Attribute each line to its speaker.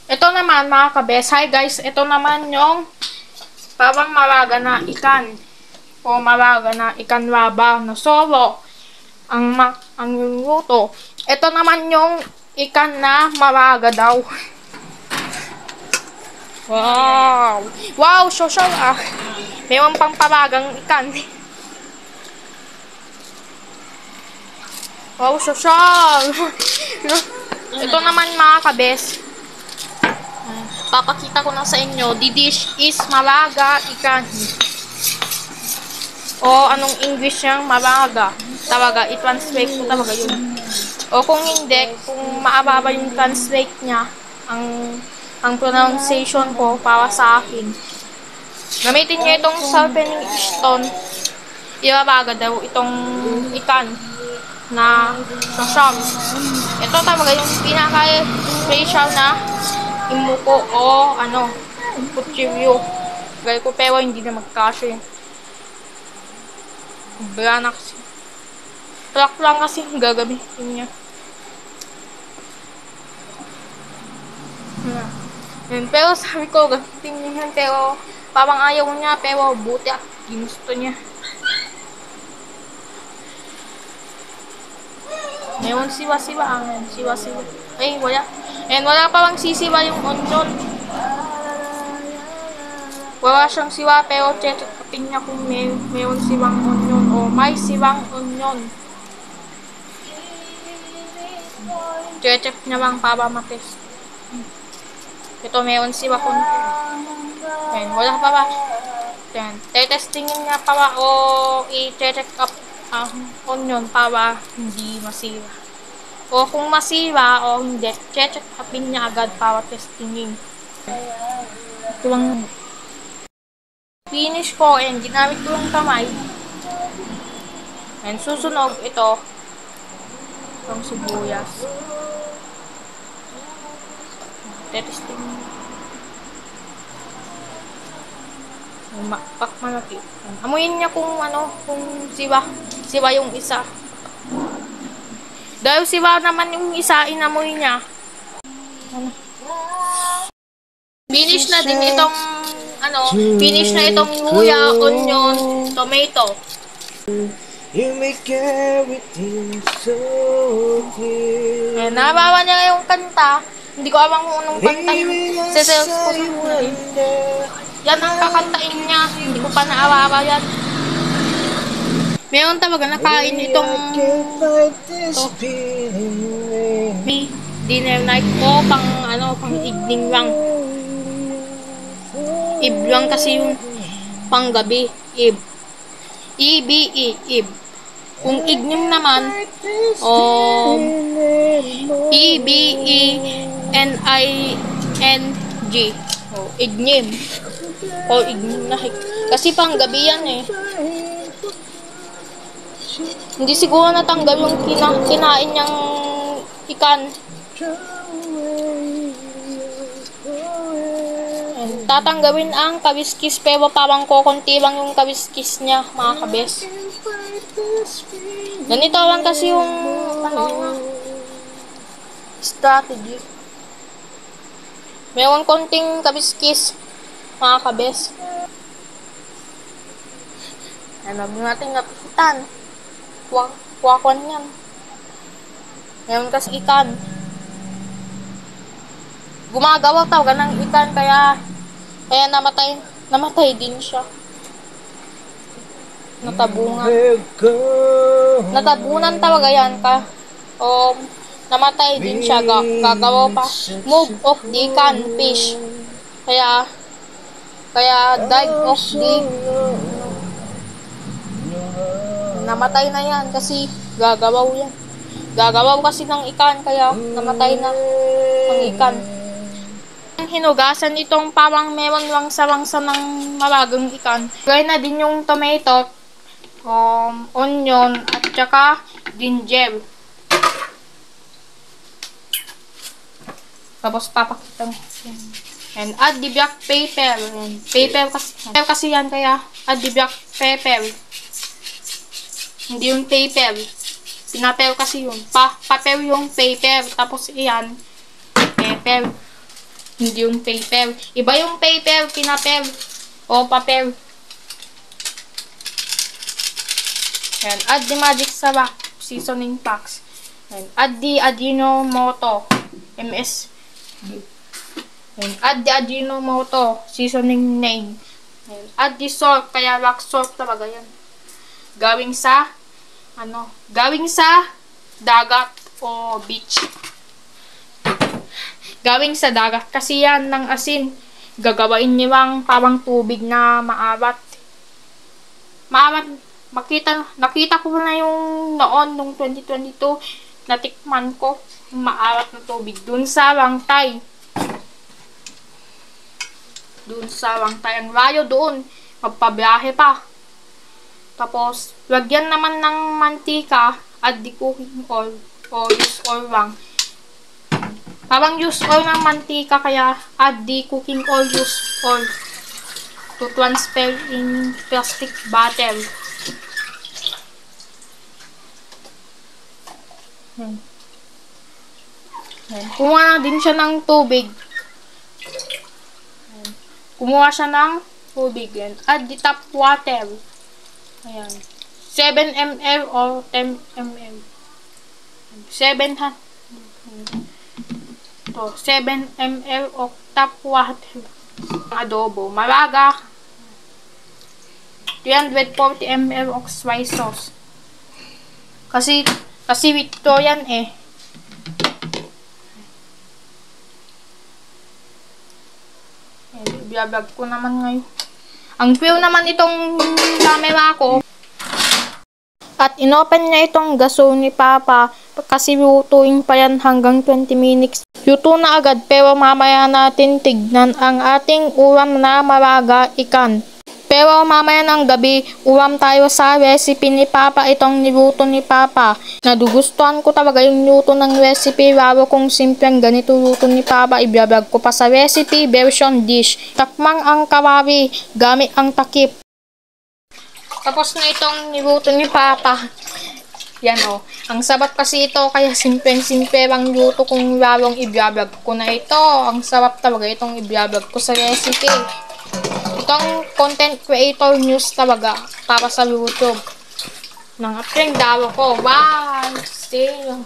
Speaker 1: Ito naman mga kabes. Hi guys, ito naman yung parang maraga na ikan. O maraga na ikan laba na solo. Ang luto. Ito naman yung ikan na maraga daw. Wow! Wow, social ah. Mayroon pang paragang ikan. Wow, social! Ito naman mga kabes. Papakita ko na sa inyo. The dish is maraga ikan. O anong English niyang maraga. Talaga, i-translate ko talaga yun. O kung hindi, kung maababa yung translate niya, ang pronunciation ko para sa akin. Gamitin niyo itong sharpening stone. Ibabaga daw itong ikan na sasham. Ito talaga yung pinaka-special na imuko o kutsilyo. Gaya ko pero hindi na magkasya. Bala na kasi. Truck lang kasi ang gagamitin niya. Pero sabi ko, gamitin niya yan. Pero parang ayaw niya. Pero buti at ginusto niya. Ngayon siwa-siwa. Siwa-siwa. Ay, wala. And wala pa bang sisiwa yung onion. Wala siyang siwa pero check-upin niya kung mayroon siwang onion o may siwang onion. Check niya bang para matest. Ito mayroon siwa konti. Ayan, wala pa ba? Ayan, tetestingin niya para o i-check up ang onion para hindi masiwa. O kung masiwa o hindi, check upin niya agad para testingin. Ito lang. Finish ko and ginamit ko yung kamay. And susunog ito. Itong sibuyas. Testing. Pak malaki. Amuyin niya kung kung siwa yung isa. Dahil siwa naman yung isa, inamoy niya. Finish na din itong finish na itong luya, onion, tomato. You make everything so clear. Nabawa niya yung kanta. Hindi ko alam kung anong kanta yung sesels ko sa huli. Yan ang kakantain niya. Hindi ko pa naawawa yan. Meron talaga nakain itong dinner night ko pang evening lang. Ib lang kasi yung panggabi. Ib. E-B-E. Ib. Kung ignim naman, E-B-E-N-I-N-G. Ignim. Ignim na. Kasi panggabi yan eh. Hindi siguro natanggal yung kinain niyang ikan. Tatanggawin ang kabiskis pero parang kokonti lang yung kabiskis niya, mga kabes. Ganito lang kasi yung strategy. Meron konting kabiskis, mga kabes. Huwag natin napitan. Kuwakwan yan. Meron kasi ikan. Gumagawa talaga ng ikan kaya namatay din siya. Natabunan talaga yan namatay din siya. Gagawa pa move of the can fish. Kaya dive of the namatay na yan kasi gagawaw yan. Gagawaw kasi ng ikan kaya namatay na ang ikan. Hinugasan itong parang meron lang sawangsa ng malagang ikan. Gaya na din yung tomato, onion, at saka ginger. Tapos papakita mo. And add the black pepper. Pepper kasi yan kaya add the black pepper. Hindi yung paper. Pinaper kasi yun. Paper yung paper. Tapos iyan, pepper. Hindi yung paper. Iba yung paper, pinaper. O paper. Ayan. Add the magic sarap. Seasoning packs. Ayan. Add the Ajinomoto. MS. Ayan. Add the Ajinomoto. Seasoning name. Ayan. Add the salt. Kaya rock salt talaga yan. Gawing sa dagat o beach. Gawing sa dagat kasi yan ng asin. Gagawain niwang parang tubig na maalat. Nakita ko na yung noon, nung 2022, natikman ko yung maalat na tubig. Dun sa Wangtay. Ang rayo doon. Magpabiyahe pa. Tapos, lagyan naman ng mantika at the cooking oil o use oil lang. Parang use oil ng mantika kaya add the cooking oil, use oil to transfer in plastic bottle. Kumuha na din siya ng tubig. Kumuha siya ng tubig. Add the tap water. Ayan. 7 ml or 10 ml. 7 ml of tap water. Adobo. Malaga. 340 ml of soy sauce. Kasi ito yan eh. Biyablog ko naman ngayon. Ang feel naman itong camera ko. At inopen niya itong gaso ni Papa kasi lutuin pa yan hanggang 20 minutes. Luto na agad pero mamaya natin tignan ang ating ulam na malaga ikan. Pero mamaya ng gabi, ulam tayo sa recipe ni Papa, itong niluto ni Papa. Nadugustuhan ko talaga yung luto ng recipe, lalo kung simpleng ganito luto ni Papa. Ibablog ko pa sa recipe version dish. Takmang ang kawari gamit ang takip. Tapos na itong niluto ni Papa. Yan o. Ang sarap kasi ito, kaya simple ang luto kung lalong ibablog ko na ito. Ang sarap talaga itong ibablog ko sa recipe. Itong content creator news talaga para sa YouTube ng ating dawa ko. Wow! Still.